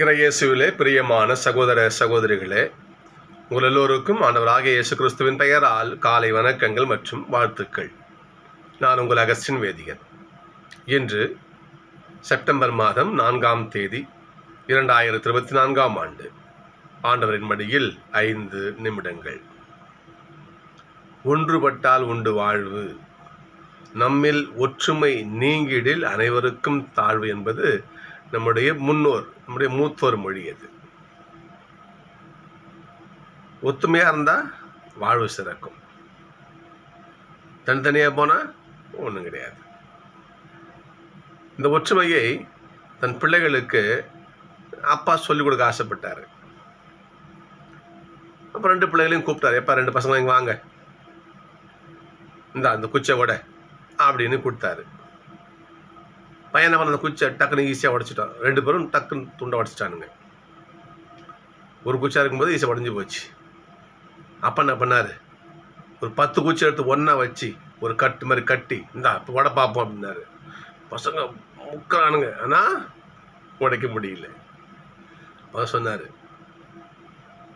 இறையேசுவிலே பிரியமான சகோதர சகோதரிகளே, உங்கள் எல்லோருக்கும் ஆண்டவராகிய இயேசு கிறிஸ்துவின் பெயரால் காலை வணக்கங்கள் மற்றும் வாழ்த்துக்கள். நான் உங்கள் அகஸ்டின் வேதியன். இன்று செப்டம்பர் மாதம் 4ஆம் தேதி 2024ஆம் ஆண்டு. ஆண்டவரின் மடியில் 5 நிமிடங்கள். ஒன்றுபட்டால் உண்டு வாழ்வு, நம்மில் ஒற்றுமை நீங்கிடில் அனைவருக்கும் தாழ்வு என்பது நம்முடைய மூத்தோர் மொழி. அது ஒத்துமையாக இருந்தால் வாழ்வு சிறக்கும். தனித்தனியாக போனால் ஒன்றும் கிடையாது. இந்த ஒற்றுமையை தன் பிள்ளைகளுக்கு அப்பா சொல்லிக் கொடுக்க ஆசைப்பட்டார். அப்போ 2 பிள்ளைகளையும் கூப்பிட்டாரு. எப்போ 2 பசங்க இங்கே வாங்க, இந்த குச்சை உட அப்படின்னு கொடுத்தாரு. பையனை அந்த குச்சை டக்குன்னு ஈஸியாக உடச்சிட்டான். 2 பேரும் டக்குன்னு துண்டை உடச்சிட்டானுங்க. ஒரு குச்சா இருக்கும்போது ஈஸியாக உடஞ்சி போச்சு. அப்போ என்ன பண்ணார், ஒரு 10 குச்சி எடுத்து ஒன்றா வச்சு ஒரு கட்டு மாதிரி கட்டி இப்போ உட பார்ப்போம் அப்படின்னாரு. பசங்க முக்கிறானுங்க, ஆனால் உடைக்க முடியல. அப்போ சொன்னார்,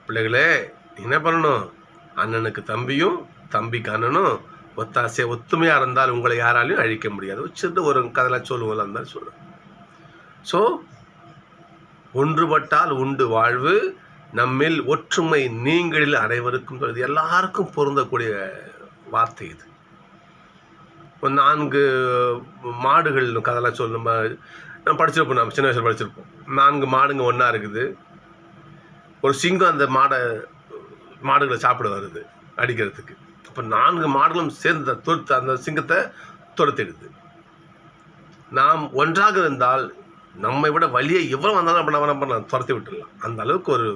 பிள்ளைகளே என்ன பண்ணணும், அண்ணனுக்கு தம்பியும் தம்பிக்கு அண்ணனும் ஒத்துமையாக இருந்தால் உங்களை யாராலையும் அழிக்க முடியாது. வச்சுட்டு ஒரு கதையெல்லாம் சொல்லுவோம்ல, அந்த மாதிரி சொல்கிறேன். ஸோ ஒன்றுபட்டால் உண்டு வாழ்வு, நம்மில் ஒற்றுமை நீங்களில் அனைவருக்கும், இது எல்லாருக்கும் பொருந்தக்கூடிய வார்த்தை. இது 4 மாடுகள் கதையெல்லாம் சொல்லணும். நம்ம படிச்சிருப்போம், நம்ம சின்ன வயசில் படிச்சிருப்போம். 4 மாடுங்க ஒன்றா இருக்குது. ஒரு சிங்கம் அந்த மாடுகளை சாப்பிட வருது அடிக்கிறதுக்கு. அப்போ 4 மாடுகளும் சேர்ந்து அந்த சிங்கத்தை துரத்திடுது. நாம் ஒன்றாக இருந்தால் நம்மை விட வலியை எவ்வளோ வந்தாலும் நம்ம துரத்தி விட்டுடலாம். அந்த அளவுக்கு ஒரு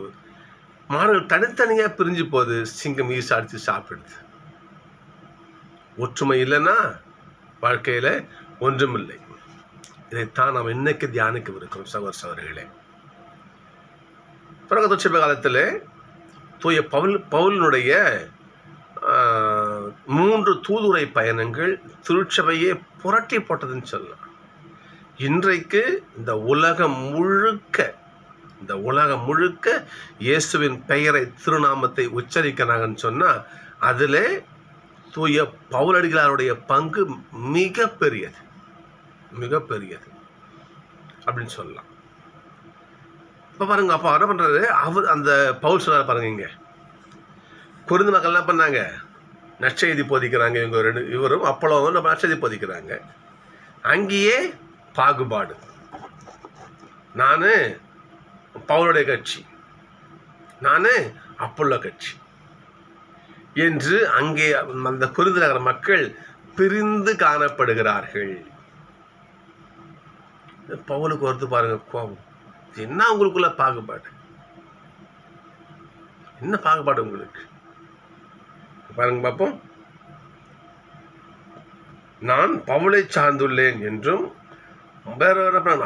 மாடுகள் தனித்தனியாக பிரிஞ்சு போகுது, சிங்கம் ஈஸா அடித்து சாப்பிடுது. ஒற்றுமை இல்லைன்னா வாழ்க்கையில் ஒன்றுமில்லை. இதைத்தான் நாம் இன்னைக்கு தியானிக்கவிருக்கிறோம் சகோதர சகோதரிகளே. பிறகு தொச்சப காலத்தில் தூய பவுலினுடைய 3 தூதுரை பயணங்கள் திருச்சபையே புரட்டி போட்டதுன்னு சொல்லலாம். இன்றைக்கு இந்த உலகம் முழுக்க இயேசுவின் பெயரை திருநாமத்தை உச்சரிக்கிறாங்கன்னு சொன்னால் அதில் தூய பவுலடிகளாருடைய பங்கு மிகப்பெரியது அப்படின்னு சொல்லலாம். இப்போ பாருங்க, அப்போ என்ன பண்ணுறாரு அவர், அந்த பவுல் சொன்னார் பாருங்க, இங்கே கொரிந்து மக்கள் என்ன பண்ணாங்க, நற்செய்தி போதிக்கிறாங்க. இவரும் அப்போலோவும் நம்ம நற்செய்தி போதிக்கிறாங்க. அங்கேயே பாகுபாடு, நான் பவுலுடைய கட்சி, நான் அப்போலோ கட்சி என்று அங்கே அந்த கொரிந்து நகர மக்கள் பிரிந்து காணப்படுகிறார்கள். பவுலுக்கு வருது பாருங்க கோபம். என்ன உங்களுக்குள்ள பாகுபாடு, என்ன பாகுபாடு உங்களுக்கு பாருங்க பார்ப்போம். நான் பவுலை சார்ந்துள்ளேன் என்றும்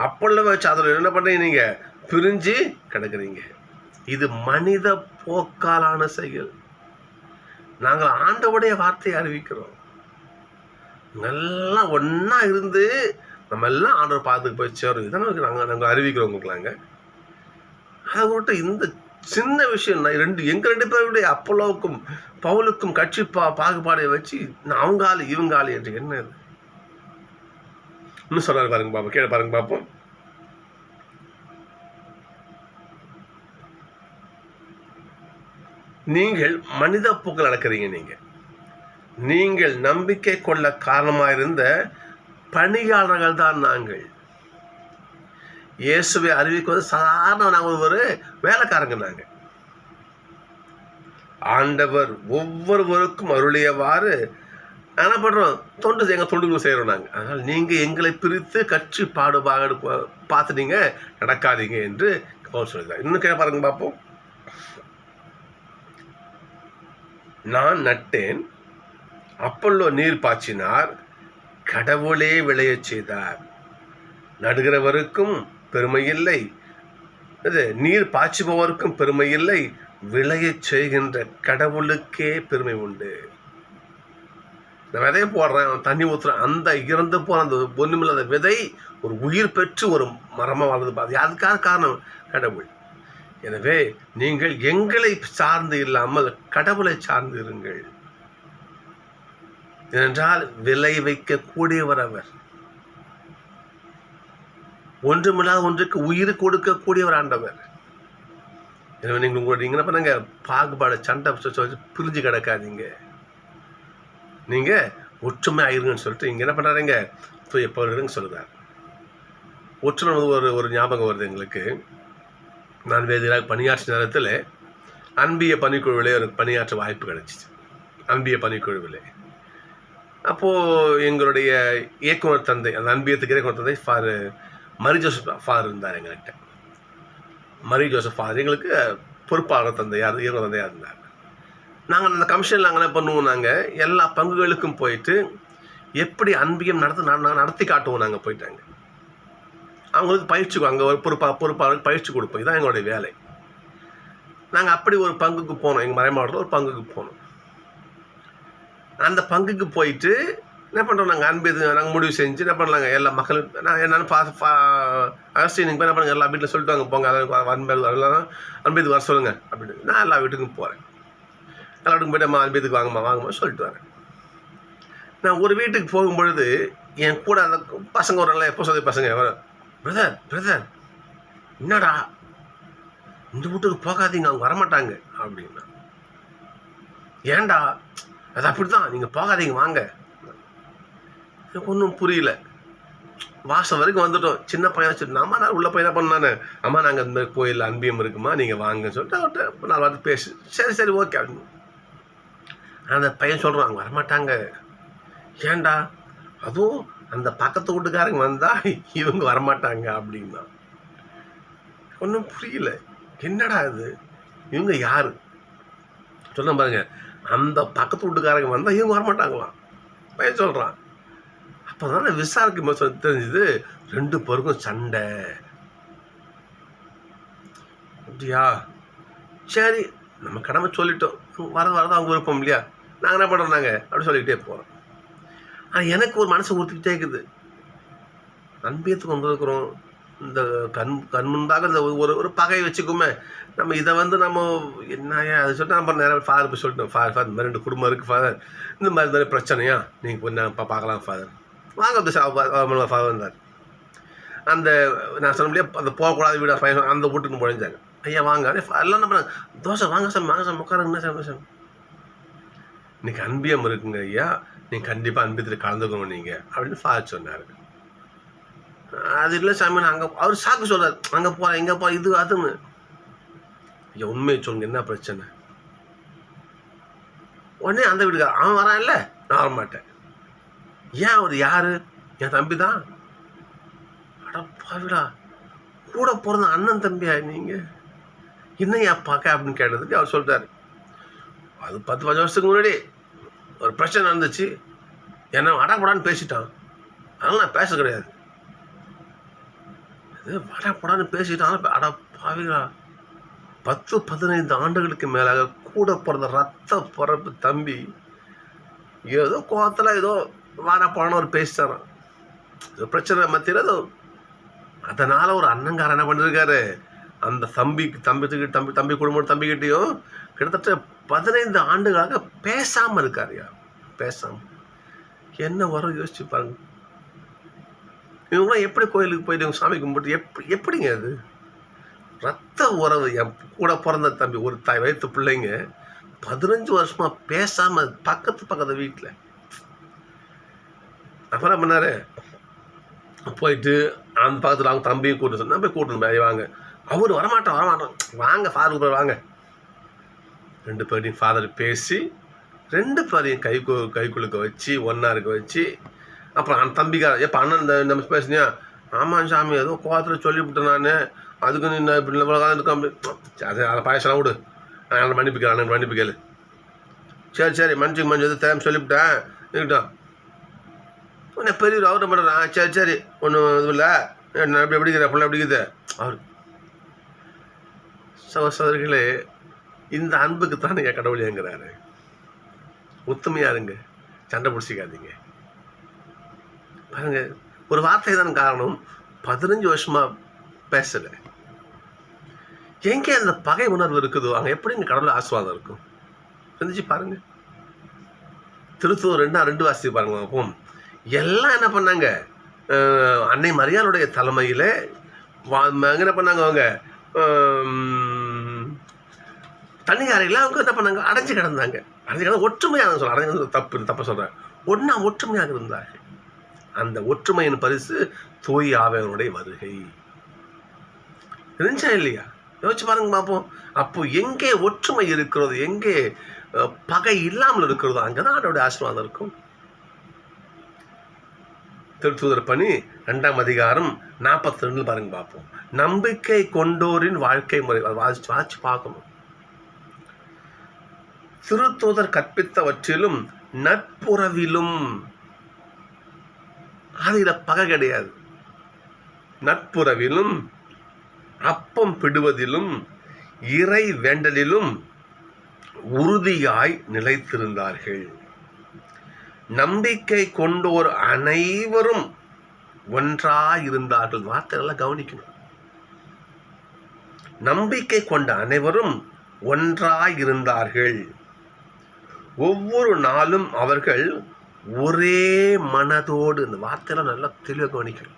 அப்போலோவை சார்ந்துள்ளேன். என்ன பண்றீங்க, நீங்க பிரிஞ்சு கிடக்குறீங்க. இது மனித போக்காலான செயல். நாங்கள் ஆண்டவருடைய வார்த்தையை அறிவிக்கிறோம். எல்லாம் ஒன்னா இருந்து நம்ம எல்லாம் ஆண்டவர் பார்த்துக்கு போய் சேரும். இதான் நாங்கள் அறிவிக்கிறோம் உங்களுக்குலாங்க. அதை விட்டு இந்த சின்ன விஷயம், எங்க 2 பேருடைய அப்போலோவுக்கும் பவுலுக்கும் கட்சி பாகுபாடை வச்சு அவங்காலு இவங்காலு என்று என்ன இது இன்னும் சொல்றாரு பாருங்க பாப்போம், கீழே பாருங்க பார்ப்போம். நீங்கள் மனித போக்கில் நடக்கிறீங்க. நீங்கள் நம்பிக்கை கொள்ள காரணமாயிருந்த பணியாளர்கள் தான் நாங்கள். இயேசுவை அறிவிக்குவது சாதாரண நாங்கள் ஒரு வேலைக்காரங்க. நாங்கள் ஆண்டவர் ஒவ்வொருவருக்கும் அருளியவாறு என்ன பண்ணுறோம், தொண்டுகள் செய்கிறோம் நாங்கள். அதனால் நீங்கள் எங்களை பிரித்து கட்சி பாடுபாடு பார்த்துட்டீங்க, நடக்காதீங்க என்று சொல்லியிருக்காங்க. இன்னும் கேட்க பாருங்க பார்ப்போம். நான் நட்டேன், அப்போலோ நீர் பாய்ச்சினார், கடவுளே விளையச் செய்தார். நடுகிறவருக்கும் பெருமை இல்லை, நீர் பாய்ச்சுபவருக்கும் பெருமை இல்லை, விளையச் செய்கின்ற கடவுளுக்கே பெருமை உண்டு. நான் விதையை போடுறேன், அவன் தண்ணி ஊற்றுறேன், அந்த இறந்து போன அந்த ஒன்றுமில்லாத விதை ஒரு உயிர் பெற்று ஒரு மரமாக வளர்ந்து பார்த்து அதுக்கான காரணம் கடவுள். எனவே நீங்கள் எங்களை சார்ந்து இல்லாமல் கடவுளை சார்ந்து இருங்கள். ஏனென்றால் விலை வைக்கக்கூடியவர் அவர். ஒன்றுமில்லாத ஒன்றுக்கு உயிர் கொடுக்கக்கூடியவர் ஆண்டவர். எனவே நீங்கள் உங்களுடைய என்ன பண்ணுங்க, பாகுபாடு சண்டை பிரிஞ்சு கிடக்காதீங்க. நீங்கள் ஒற்றுமை ஆயிருங்கன்னு சொல்லிட்டு இங்கே என்ன பண்ணுறாருங்க, தூய பவுலுன்னு சொல்கிறார். ஒற்றுமை ஒரு ஞாபகம் வருது எங்களுக்கு. நான் வேதியாக பணியாற்ற நேரத்தில் அன்பிய பணிக்குழுவிலே ஒரு பணியாற்ற வாய்ப்பு கிடைச்சிச்சு. அன்பிய பணிக்குழுவிலே அப்போது எங்களுடைய இயக்குனர் தந்தை, அந்த அன்பியத்துக்கு இயக்குனர் தந்தை மரி ஜோசப் ஃபாதர் இருந்தார் எங்கள்கிட்ட. மரி ஜோசப் ஃபாதர் எங்களுக்கு பொறுப்பாளர் தந்தையார், இயக்குனர் தந்தையாக இருந்தார். நாங்கள் அந்த கமிஷனில் நாங்கள் என்ன பண்ணுவோம், நாங்கள் எல்லா பங்குகளுக்கும் போயிட்டு எப்படி அன்பியம் நடத்தி காட்டுவோம். நாங்கள் போயிட்டாங்க அவங்களுக்கு பயிற்சி, அங்கே ஒரு பொறுப்பாளருக்கு பயிற்சி கொடுப்போம். இதுதான் எங்களுடைய வேலை. நாங்கள் அப்படி ஒரு பங்குக்கு போனோம். எங்கள் மறை மாவட்டத்தில் ஒரு பங்குக்கு போனோம். அந்த பங்குக்கு போயிட்டு என்ன பண்ணுறோம், நாங்கள் அன்பியது நாங்கள் முடிவு செஞ்சு என்ன பண்ணலாங்க, எல்லா மக்களும் நான் என்னென்னு அரசு நீங்கள் என்ன பண்ணுங்க, எல்லா வீட்டில் சொல்லிட்டு வாங்க போங்க, அதெல்லாம் அன்பியத்துக்கு வர சொல்லுங்கள் அப்படின்னு. நான் எல்லா வீட்டுக்கும் போகிறேன். எல்லா வீட்டுக்கும் போய்ட்டு அம்மா அன்பியத்துக்கு வாங்கம்மா சொல்லிட்டு வரேன். நான் ஒரு வீட்டுக்கு போகும்பொழுது என் கூட அந்த பசங்க ஒரு எப்போ சொல்லி பசங்க பிரதர் என்னடா இந்த வீட்டுக்கு போகாதீங்க, அவங்க வரமாட்டாங்க அப்படின்னா. ஏன்டா? அது அப்படி தான், நீங்கள் போகாதீங்க வாங்க. எனக்கு ஒன்றும் புரியல. வாசம் வரைக்கும் வந்துட்டோம். சின்ன பையன் வச்சுட்டு அம்மா நான் உள்ள போய் என்ன பண்ணானே, அம்மா நாங்கள் இந்த மாதிரி கோயிலில் அன்பியம் இருக்குமா, நீங்கள் வாங்கன்னு சொல்லிட்டு அவர்கிட்ட 4 வார்த்தை பேசு. சரி ஓகே அப்படின்னு. அந்த பையன் சொல்கிறான் அவங்க வரமாட்டாங்க. ஏன்டா? அதுவும் அந்த பக்கத்து வீட்டுக்காரங்க வந்தால் இவங்க வரமாட்டாங்க அப்படின்னா. ஒன்றும் புரியல. என்னடா இது, இவங்க யார் சொல்ல பாருங்க. அந்த பக்கத்து வீட்டுக்காரங்க வந்தால் இவங்க வரமாட்டாங்களாம் பையன் சொல்கிறான். அப்போ தானே விசாரிக்கும் தெரிஞ்சுது 2 பேருக்கும் சண்டை. அப்படியா, சரி நம்ம கடமை சொல்லிட்டோம், வரதான் அவங்க விருப்பம் இல்லையா, நாங்கள் என்ன பண்ணுறோம் நாங்கள் அப்படி சொல்லிக்கிட்டே போகிறோம். ஆனால் எனக்கு ஒரு மனசு ஊற்றிக்கிட்டே இருக்குது. அன்பியத்துக்கு வந்துருக்குறோம், இந்த கண் முன்பாக இந்த ஒரு பகை வச்சுக்குமே, நம்ம இதை நம்ம என்னையா அதை சொல்லிட்டு நம்ம நேரம் ஃபாதர் போய் சொல்லிட்டோம், ஃபாதர் இந்த மாதிரி 2 குடும்பம் இருக்குது ஃபாதர், இந்த மாதிரி பிரச்சனையா, நீங்கள் கொஞ்சம் பார்க்கலாம் ஃபாதர் வாங்க. ஃபாதர் இருந்தார். அந்த நான் சொன்ன முடியாது, அந்த போகக்கூடாது வீடு பையன் அந்த வீட்டுக்கு முழைஞ்சாங்க. ஐயா வாங்க எல்லாம் நம்ம தோசை வாங்க சார் உட்காருங்கண்ணா சார். இன்னைக்கு அன்பியம் இருக்குங்க ஐயா, நீங்கள் கண்டிப்பாக அன்பியத்தில் கலந்துக்கணும் நீங்கள் அப்படின்னு ஃபாதர் சொன்னார். அது இல்லை சாமி, நான் அங்கே அவர் சாக்கு சொல்கிறார், அங்கே போகிறேன் எங்கே போகிறேன் இது அதுன்னு. ஐயா உண்மையை சொல்லுங்க, என்ன பிரச்சனை? உடனே அந்த வீட்டுக்கார அவன் வரான் இல்லை, நான் வரமாட்டேன். ஏன்? அவர் யார்? என் தம்பி தான். அடப்பாவிடா, கூட பிறந்த அண்ணன் தம்பியா நீங்கள், என்னையா பார்க்க அப்படின்னு கேட்டதுக்கு அவர் சொல்லிட்டாரு, அது 10-15 வருஷத்துக்கு முன்னாடி ஒரு பிரச்சனை நடந்துச்சு, என்ன அடாப்படான்னு பேசிட்டான், அதனால நான் பேச கிடையாது. இது அடாப்படான்னு பேசிட்டான். அடப்பாவிடா, 10-15 ஆண்டுகளுக்கு மேலாக கூட பிறந்த ரத்த பிறப்பு தம்பி ஏதோ கோவத்தில் ஏதோ வாடா போன ஒரு பேசிட்டாரான், ஏதோ பிரச்சனை மத்தியில் ஏதோ. அதனால் ஒரு அண்ணங்காரன் என்ன பண்ணியிருக்காரு, அந்த தம்பி குடும்பம் தம்பிக்கிட்டையும் கிட்டத்தட்ட 15 ஆண்டுகளாக பேசாமல் இருக்காருயா. பேசாமல் என்ன வரும் யோசிச்சு பாருங்க. இவங்களாம் எப்படி கோயிலுக்கு போயிட்டு சாமி கும்பிட்டு எப்படிங்க அது ரத்த உறவு? என் கூட பிறந்த தம்பி ஒரு தாய் வயிற்று பிள்ளைங்க 15 வருஷமாக பேசாமல் பக்கத்து வீட்டில். அப்புறம் என்ன பண்ணாரு, போயிட்டு அந்த பக்கத்தில் அவங்க தம்பியும் கூட்டு சொன்னா போய் கூட்டணும் வாங்க. அவர் வரமாட்டோம் வாங்க ஃபாதர் வாங்க. 2 பேரையும் ஃபாதர் பேசி 2 பேரையும் கைக்குழுக்க வச்சு ஒன்றா இருக்க வச்சு, அப்புறம் அந்த தம்பிக்கார எப்போ அண்ணன் நம்ம பேசுனியா, ஆமாம் சாமி ஏதோ கோவத்தில் சொல்லிவிட்டேன் நான், அதுக்கு நீ இப்படி இருக்கேன் அது அதை பாயசலாம் விடு, நான் மன்னிப்புக்கிறேன் அண்ணன் மன்னிப்புக்கல. சரி மன்னிச்சு எது தேவை சொல்லிவிட்டேன் இருக்கட்டும். உன்னை பெரிய அவர் பண்ணுறேன். சரி ஒன்றும் இது இல்லை, நான் எப்படி எப்படிக்கிறேன் பிள்ளை எப்படிக்குது அவர். சகோதரர்களே, இந்த அன்புக்கு தானே கடவுள் ஏங்குறாரு. ஒத்துமையா இருங்க, சண்டை பிடிச்சிக்காதீங்க. பாருங்க, ஒரு வார்த்தை தான் காரணம். 15 வருஷமா பேசல. எங்கே அந்த பகை உணர்வு இருக்குதோ அங்கே எப்படிங்க கடவுள் ஆசீர்வாதம் இருக்கும்? சிந்திச்சு பாருங்க. திருத்தூர் 2 வாசி பாருங்க. அப்போ எல்லாம் என்ன பண்ணாங்க, அன்னை மரியாளுடைய தலைமையில் என்ன பண்ணாங்க, அவங்க தண்ணிக்காரையில் அவங்க என்ன பண்ணாங்க, அடைஞ்சு கிடந்தாங்க. ஒற்றுமையாக சொல்ல, அடைஞ்சு தப்பு சொல்கிறேன், ஒற்றுமையாக இருந்தார்கள். அந்த ஒற்றுமையின் பரிசு தூய் ஆவியானவருடைய வருகை இருந்துச்சா இல்லையா? யோசிச்சு பாருங்க பார்ப்போம். அப்போ எங்கே ஒற்றுமை இருக்கிறது, எங்கே பகை இல்லாமல் இருக்கிறதோ அங்கதான் அவருடைய ஆசீர்வாதம் இருக்கும். திருத்தூதர் பணி 2ஆம் அதிகாரம் 42 பாருங்க பார்ப்போம். நம்பிக்கை கொண்டோரின் வாழ்க்கை முறை வாசிச்சு பார்க்கணும். திருத்தூதர் கற்பித்தவற்றிலும் நட்புறவிலும், அதுல பகை கிடையாது, நட்புறவிலும் அப்பம் பிடுவதிலும் இறை வேண்டலிலும் உறுதியாய் நிலைத்திருந்தார்கள். நம்பிக்கை கொண்டோர் அனைவரும் ஒன்றாயிருந்தார்கள். வார்த்தையெல்லாம் கவனிக்கணும். நம்பிக்கை கொண்ட அனைவரும் ஒன்றாயிருந்தார்கள். ஒவ்வொரு நாளும் அவர்கள் ஒரே மனதோடு, இந்த வார்த்தையெல்லாம் நல்லா தெளிவாக கவனிக்கணும்.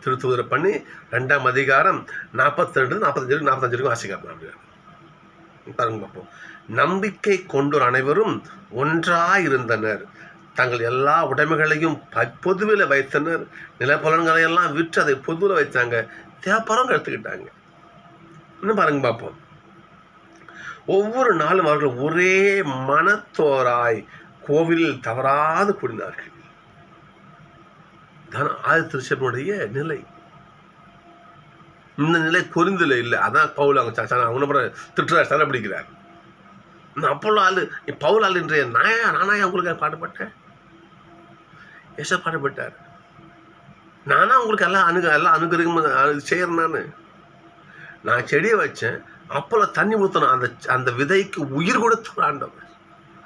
திருத்தூதர் பணி 2ஆம் அதிகாரம் 42, 45, 45 வாசிக்கலாம். பாருங்க பார்ப்போம். நம்பிக்கை கொண்டோர் அனைவரும் ஒன்றாயிருந்தனர். தங்கள் எல்லா உடைமைகளையும் பொதுவில் வைத்தனர். நிலப்பலன்களை எல்லாம் விற்று அதை பொதுவில் வைத்தாங்க. தேப்பரம் எடுத்துக்கிட்டாங்க. இன்னும் பாருங்க பார்ப்போம். ஒவ்வொரு நாளும் அவர்கள் ஒரே மனத்தோராய் கோவிலில் தவறாது கூடினார்கள். ஆதி திருச்சபையுடைய நிலை. இந்த நிலை கொரிந்தில இல்லை. அதான் பவுல் அவங்க திட்டுறார், சண்டை பிடிக்கிறார். அப்போல்லாம் ஆளு பவுல் ஆள் இன்றைய நானா உங்களுக்கு பாடுபட்டேன், ஏச பாடுபட்டார். நானா உங்களுக்கு எல்லாம் அனுகிரகம் செய்யறேன். நான் செடியை வச்சேன், அப்போல்லாம் தண்ணி ஊற்றணும், அந்த விதைக்கு உயிர் கொடுத்த ஆண்டவர்.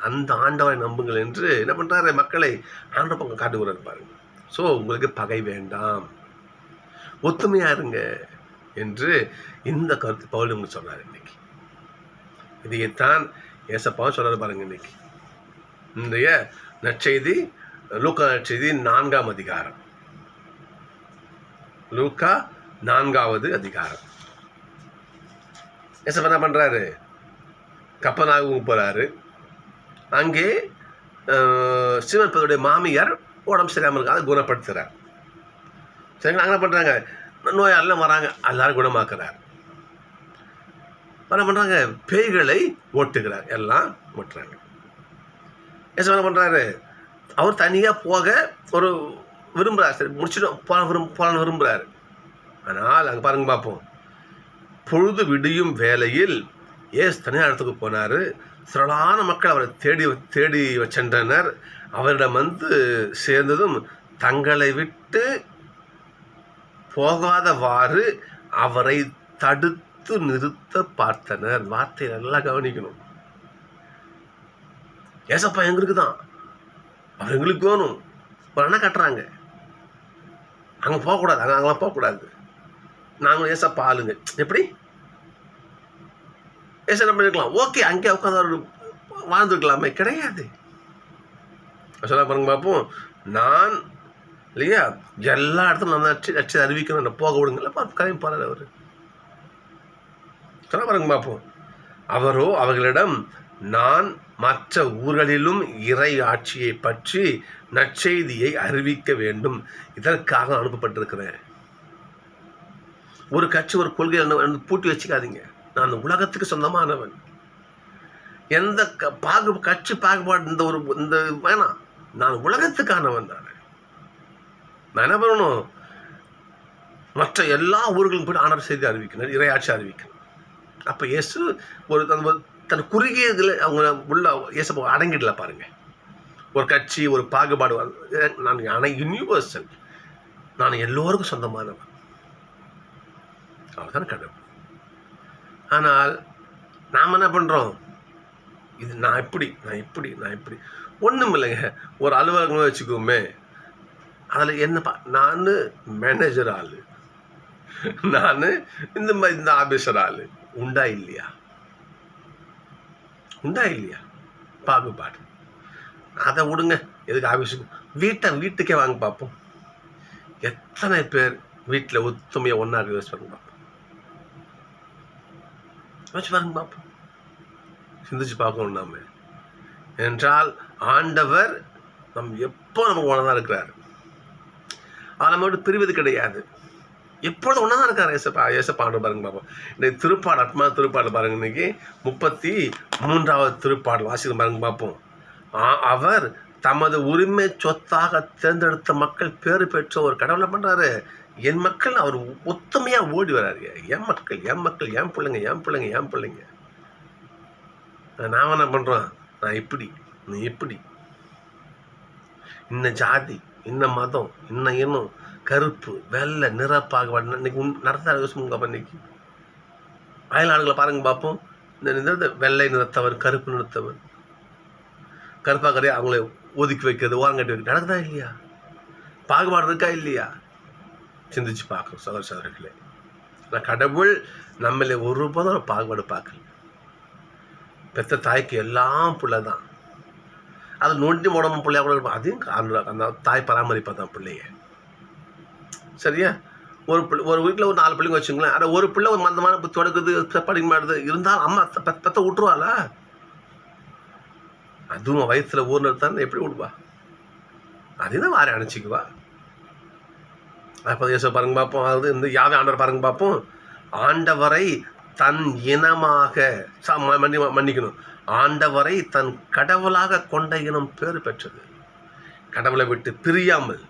அந்த ஆண்டவரை நம்புங்கள் என்று என்ன பண்றாரு, மக்களை ஆண்ட பக்கம் காட்டுகிறார் பாருங்க. ஸோ உங்களுக்கு பகை வேண்டாம், ஒத்துமையா இருங்க என்று இந்த கருத்து பவுல் சொல்றாரு இன்னைக்கு. இதைத்தான் ஏசப்பாவும் சொல்றாரு பாருங்க இன்னைக்கு. இன்றைய நற்செய்தி லூக்கா நற்செய்தி 4ஆம் அதிகாரம். லூக்கா 4வது அதிகாரம். ஏசப்பா என்ன பண்றாரு, கப்பர்நாகூமுக்கு போறாரு. அங்கே சீமோன் மாமியார் உடம்பு சரியாமல் இருக்கு, அதை குணப்படுத்துறார். சரிங்களா? அங்கே பண்ணுறாங்க, நோயாளெல்லாம் வராங்க, எல்லாரும் குணமாக்குறார். என்ன பண்ணுறாங்க, பேய்களை ஓட்டுகிறார், எல்லாம் ஓட்டுறாங்க. என்ன பண்ணுறாரு, அவர் தனியாக போக ஒரு விரும்புகிறார். சரி முடிச்சிடும் போல விரும்புகிறாரு. ஆனால் அங்கே பாருங்க பார்ப்போம். பொழுது விடியும் வேளையில் ஏசு தனியாக இடத்துக்கு போனார். திரளான மக்கள் அவரை தேடி சென்றனர். அவரிடம் சேர்ந்ததும் தங்களை விட்டு போகாதவாறு அவரை தடுத்து நிறுத்த பார்த்தனர். வார்த்தை நல்லா கவனிக்கணும். ஏசப்பா எங்களுக்கு தான், அவர் எங்களுக்கு வேணும். ஒரு அண்ணா கட்டுறாங்க, அங்கே போகக்கூடாது, அங்கெல்லாம் போகக்கூடாது, நாங்களும் ஏசப்பா ஆளுங்க. எப்படி ஏச என்ன பண்ணிருக்கலாம், ஓகே அங்கே உட்காந்து வாழ்ந்துருக்கலாமே, கிடையாது. சொல்ல பாருங்க பார்ப்போம். நான் இல்லையா எல்லா இடத்துல நான் நச்சு அறிவிக்கணும், போக விடுங்கல்ல, கதையும் போறாரு அவர். சொல்ல பாருங்க பார்ப்போம். அவரோ அவர்களிடம், நான் மற்ற ஊர்களிலும் இறை ஆட்சியை பற்றி நற்செய்தியை அறிவிக்க வேண்டும், இதற்காக அனுப்பப்பட்டிருக்கிறேன். ஒரு கட்சி ஒரு கொள்கை பூட்டி வச்சுக்காதீங்க. நான் உலகத்துக்கு சொந்தமானவன். எந்த கட்சி பாகுபாடு இந்த வேணாம். நான் உலகத்துக்கானவன் தான். நான் என்ன பண்ணணும், மற்ற எல்லா ஊர்களும் போய் ஆண்டவர் செய்தி அறிவிக்கணும், இறையாட்சி அறிவிக்கணும். அப்போ இயேசு ஒரு தன் குறுகிய இதில் அவங்க உள்ள இயேசு அடங்கிடல பாருங்க. ஒரு கட்சி ஒரு பாகுபாடு, நான் யூனிவர்சல், நான் எல்லோருக்கும் சொந்தமானவன், அவர்தான் கடவுள். ஆனால் நாம் என்ன பண்ணுறோம், இது நான் இப்படி ஒன்றும் இல்லைங்க. ஒரு அலுவலகமே வச்சுக்கோமே, அதில் என்னப்பா, நான் மேனேஜர் ஆள், நான் இந்த ஆபீசர் ஆள். உண்டா இல்லையா? பாகுபாடு. அதை விடுங்க, எதுக்கு ஆபீஸுக்கு? வீட்டுக்கே வாங்க பார்ப்போம். எத்தனை பேர் வீட்டில் ஒத்துமையை ஒன்றா யோசிச்சு பாருங்க பார்ப்போம். சிந்திச்சு பார்க்கணும் நாம. என்றால் ஆண்டவர் எப்போ நமக்கு ஒன்றா தான் இருக்கிறார். அதை மட்டும் பிரிவது கிடையாது. எப்பொழுதும் ஒன்றா தான் இருக்கார். ஏசப்பா ஆண்டவர் பாருங்க பார்ப்போம். இன்னைக்கு திருப்பாடல் பாருங்க. இன்னைக்கு 33வது திருப்பாடல் வாசிக்க பாருங்க பார்ப்போம். அவர் தமது உரிமை சொத்தாக தேர்ந்தெடுத்த மக்கள் பேறு பெற்ற ஒரு கடவுளை பண்றாரு. என் மக்கள் அவர் ஒத்துமையா ஓடி வர்றாரு. என் மக்கள் என் பிள்ளைங்க. நான் என்ன பண்றோம்? நான் இப்படி, நீ எப்படி, இன்ன ஜாதி, இன்ன மதம், இன்ன இனம், கருப்பு வெள்ளை நிற பாகுபாடு இன்னைக்கு நடத்த யோசிச்சுங்க. இன்னைக்கு அயல்நாடுகளை பாருங்க பார்ப்போம். இந்த வெள்ளை நிறத்தவர், கருப்பு நிறத்தவர், கருப்பாக்கரையை அவங்கள ஒதுக்கி வைக்கிறது, ஓரங்கட்டி வைக்கிறது நடக்குதா இல்லையா? பாகுபாடு இருக்கா இல்லையா? சிந்திச்சு பார்க்கணும் சகோதரர்களே. நான் கடவுள் நம்மளே ஒருபோதும் பாகுபாடு பார்க்கல. பெற்ற தாய்க்கு எல்லாம் பிள்ளை தான். அது நோண்டி உடம்பு பிள்ளையா கூட அதையும் அந்த தாய் பராமரிப்பா தான் பிள்ளைய. சரியா? ஒரு வீட்டில் ஒரு 4 பிள்ளைங்க வச்சுங்களேன். ஆனால் ஒரு பிள்ளை ஒரு மந்தமான புத்தி தொடக்குது, படிக்க மாட்டுது, இருந்தாலும் அம்மா பெற்ற விட்டுருவாளா? அதுவும் வயசுல ஊர் நிறுத்தான்னு எப்படி விடுவா? அதையும் வாரி அணைச்சிக்குவா. அப்போ ஏச பாருங்க பார்ப்போம். அதாவது இந்த யாவே ஆண்டவர் பாருங்க பார்ப்போம். ஆண்டவரை தன் இனமாக மன்னிக்கணும். ஆண்டவரை தன் கடவுளாக கொண்ட இனம் பேறு பெற்றது. கடவுளை விட்டு பிரியாமல்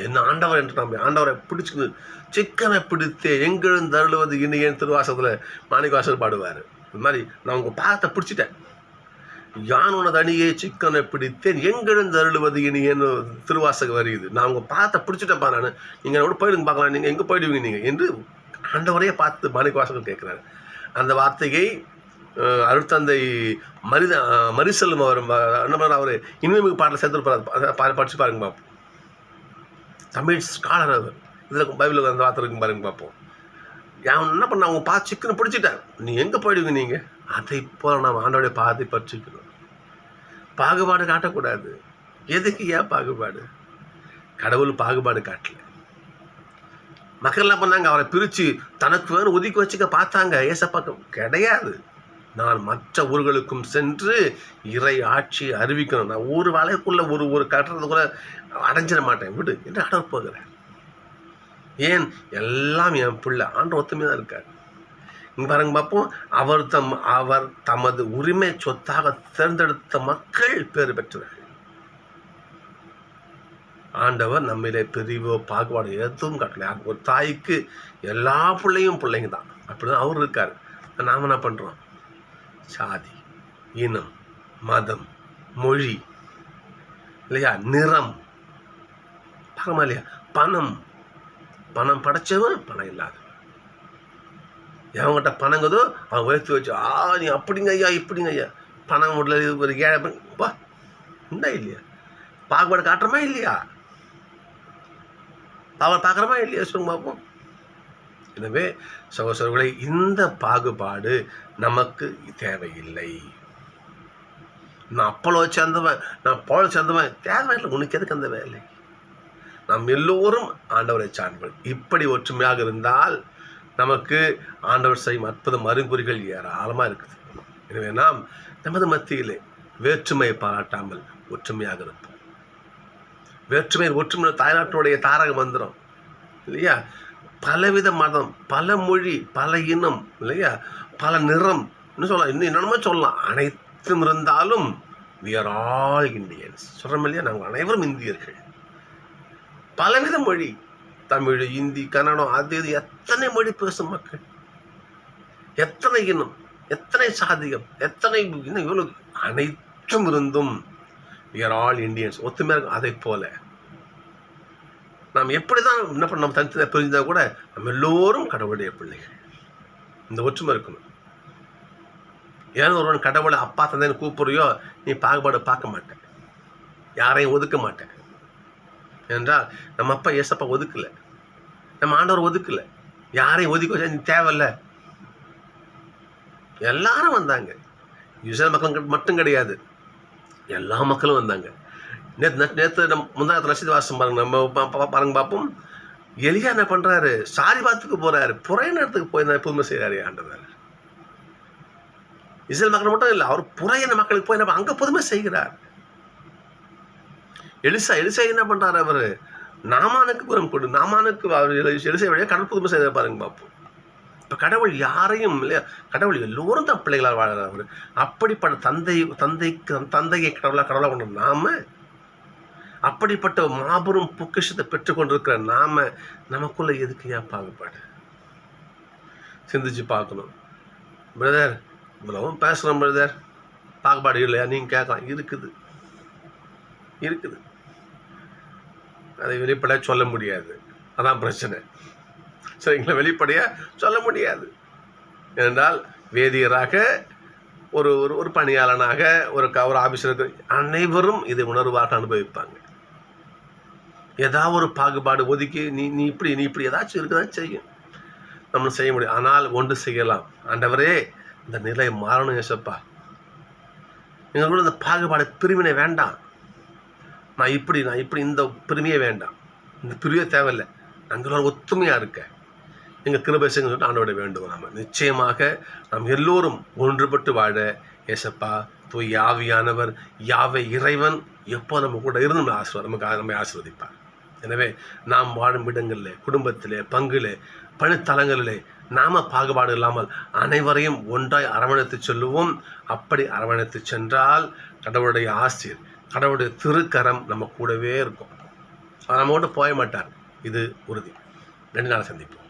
என்ன ஆண்டவர் என்று நம்ம ஆண்டவரை பிடிச்சு சிக்கனை பிடித்தே எங்கெழுந்து அருளுவது இனியன் திருவாசகத்தில் மாணிக்கவாசகர் பாடுவார். இது மாதிரி நான் உங்கள் பாகத்தை பிடிச்சிட்டேன். யான் உனது அணியை சிக்கனை பிடித்தேன் எங்கெழுந்து அருளுவது இனியன்னு திருவாசகம் வருகிறது. நான் உங்கள் பாகத்தை பிடிச்சிட்டேன்ப்பா. நான் நீங்கள் கூட போயிடுங்க பார்க்கலாம், நீங்கள் எங்கே போயிடுவீங்க நீங்கள் என்று ஆண்டவரையே பார்த்து மாணிக்கவாசகர் கேட்குறாரு. அந்த வார்த்தையை அருட்தந்தை மரிசெல்லும் அவர் என்ன பண்ண அவர் இனிமைமிகு பாட்டில் சேர்த்து படிச்சு பாருங்க பார்ப்போம். தமிழ் ஸ்காலர் அவர். இதில் பைபிளில் அந்த வார்த்தை இருக்கும் பாருங்க பார்ப்போம். அவன் என்ன பண்ண, அவங்க பார்த்து சிக்கனை பிடிச்சிட்டார். நீ எங்கே போயிடுவீங்க நீங்கள்? அதை போல் நம்ம ஆண்டோடைய பாதை பற்றிக்கணும். பாகுபாடு காட்டக்கூடாது. எதுக்கு ஏன் பாகுபாடு? கடவுள் பாகுபாடு காட்டல. மக்கள் என்ன பண்ணாங்க? அவரை பிரித்து தனக்கு வேணும் ஒதுக்கி வச்சுக்க பார்த்தாங்க. ஏசப்பாக்கம் கிடையாது. நான் மற்ற ஊர்களுக்கும் சென்று இறை ஆட்சி அறிவிக்கணும். நான் ஒரு வலைக்குள்ளே ஒரு கட்டுறதுக்குள்ள அடைஞ்சிட மாட்டேன் விடு என்று ஆண்டவர் போகிறேன். ஏன்? எல்லாம் என் பிள்ளை. ஆண்டவர் ஒத்துமையாக தான் இருக்கார். இங்கே பாருங்க பார்ப்போம். அவர் தமது உரிமை சொத்தாக தேர்ந்தெடுத்த மக்கள் பேறு பெற்றவர்கள். ஆண்டவர் நம்மிலே பிரிவோ பாகுபாடு எதுவும் காட்டல. ஒரு தாய்க்கு எல்லா பிள்ளைங்க தான். அப்படிதான் அவர் இருக்கார். நாம் என்ன பண்ணுறோம்? சாதி, இனம், மதம், மொழி இல்லையா, நிறம் பார்க்கமா இல்லையா, பணம் படைச்சவன் பணம் இல்லாதவன். எவங்கிட்ட பணங்குதோ அவன் உயர்த்தி வச்சு நீ அப்படிங்க ஐயா இப்படிங்க ஐயா பணம் உள்ள ஒரு ஏழை பா உண்டா இல்லையா? பாகுபாடு காட்டுறமா இல்லையா? அவரை பார்க்குறமா இல்லையா? சொல்லுங்க பார்ப்போம். எனவே சகோதரர்களை, இந்த பாகுபாடு நமக்கு தேவையில்லை. நான் அப்பளோ சேர்ந்தவன், நான் போல சேர்ந்தவன் தேவையில்லை. உனக்கு எதுக்கு அந்த வேலை? நாம் எல்லோரும் ஆண்டவரை சார்ந்தவர்கள். இப்படி ஒற்றுமையாக இருந்தால் நமக்கு ஆண்டவர் செய்யும் அற்புதம் அறிகுறிகள் ஏராளமாக இருக்குது. எனவே நாம் நமது மத்தியிலே வேற்றுமையை பாராட்டாமல் ஒற்றுமையாக இருப்போம். ஒற்றுமை தாய்நாட்டினுடைய தாரக மந்திரம் இல்லையா? பலவித மதம், பல மொழி, பல இனம் இல்லையா, பல நிறம், இன்னும் சொல்லலாம், இன்னும் என்னென்னமோ சொல்லலாம். அனைத்தும் இருந்தாலும் we are all Indians சொல்கிறோம் இல்லையா? நாங்கள் அனைவரும் இந்தியர்கள். பலவித மொழி, தமிழ், இந்தி, கன்னடம், அது இது எத்தனை மொழி பேசும் மக்கள், எத்தனை இனம், எத்தனை சாதியம், எத்தனை இன்னும் இவ்வளோ அனைத்தும் இருந்தும் we are all Indians ஒத்துமையாக இருக்கும். அதை போல நாம் எப்படி தான் என்ன பண்ண நம்ம தனித்தனியாக பிரிஞ்சால் கூட நம்ம எல்லோரும் கடவுளுடைய பிள்ளைகள். இந்த ஒற்றுமை இருக்கணும். ஏன்னா ஒருவன் கடவுளை அப்பா தந்தைன்னு கூப்பிடுறியோ, நீ பாகுபாடு பார்க்க மாட்டேன், யாரையும் ஒதுக்க மாட்டேன். என்றால் நம்ம அப்பா ஏசப்பா ஒதுக்கலை, நம்ம ஆண்டவர் ஒதுக்கலை, யாரையும் ஒதுக்க வச்சா நீ தேவையில்ல. எல்லாரும் வந்தாங்க. இஸ்ரேல் மக்கள் மட்டும் கிடையாது, எல்லா மக்களும் வந்தாங்க. நேற்று நம்ம முந்தானத்து நட்சத்திர வாசம் பாருங்க, நம்ம பாருங்க பார்ப்போம். எலியா என்ன பண்ணுறாரு? சாரிபாத்துக்கு போகிறாரு, புறைய நேரத்துக்கு போய் புதுமை செய்கிறாரு ஆண்டவர். இஸ்ரேல் மக்கள் மட்டும் இல்லை, அவர் புறையின மக்களுக்கு போய் அங்கே புதுமை செய்கிறார். எலிசா என்ன பண்ணுறாரு? அவர் நாமானுக்கு புறம் கொடு, நாமானுக்கு எலிசா வழியாக கடவுள் புதுமை செய்ய பாருங்க பார்ப்போம். இப்போ கடவுள் யாரையும் இல்லையா, கடவுள் எல்லோரும் தான் பிள்ளைகளால் வாழறார். அவர் அப்படிப்பட்ட தந்தையை கடவுளாக கொண்ட நாம, அப்படிப்பட்ட மாபெரும் பொக்கிஷத்தை பெற்றுக்கொண்டிருக்கிற நாம, நமக்குள்ள எதுக்கு ஏன் பாகுபாடு? சிந்திச்சு பார்க்கணும். பிரதர் இவ்வளவும் பேசுகிறோம் பிரதர், பாகுபாடு இல்லையா? நீங்கள் கேட்கலாம். இருக்குது. அதை வெளிப்படையாக சொல்ல முடியாது, அதான் பிரச்சனை. சரிங்களா? வெளிப்படையாக சொல்ல முடியாது. ஏனென்றால் வேதியராக, ஒரு பணியாளனாக, ஒரு ஆபீஸருக்கு அனைவரும் இதை உணர்வாக அனுபவிப்பாங்க. ஏதாவது ஒரு பாகுபாடு ஒதுக்கி நீ இப்படி ஏதாச்சும் இருக்குதான் செய்யும், நம்ம செய்ய முடியும். ஆனால் ஒன்று செய்யலாம், ஆண்டவரே இந்த நிலை மாறணும் ஏசப்பா, எங்களுக்குள்ள இந்த பாகுபாடு பிரிவினை வேண்டாம், நான் இப்படி இந்த பிரிமையே வேண்டாம், இந்த பிரிவே தேவையில்லை, நாங்களோட ஒத்துமையாக இருக்க எங்கள் கிருபை செய்யுங்கன்னு சொல்லிட்டு ஆண்டவரை வேண்டுவோம். நம்ம நிச்சயமாக நாம் எல்லோரும் ஒன்றுபட்டு வாழ ஏசப்பா தூய் ஆவியானவர் யாவை இறைவன் எப்போ நம்ம கூட இருந்து நம்மை ஆசீர்வதிப்பார். எனவே நாம் வாழும் இடங்களில், குடும்பத்திலே, பங்கிலே, பணித்தலங்களிலே நாம பாகுபாடு இல்லாமல் அனைவரையும் ஒன்றாய் அரவணைத்து சொல்லுவோம். அப்படி அரவணைத்து சென்றால் கடவுளுடைய ஆசீர், கடவுளுடைய திருக்கரம் நம்ம கூடவே இருக்கும். நம்ம கூட போய மாட்டார், இது உறுதி. 2 நாள் சந்திப்போம்.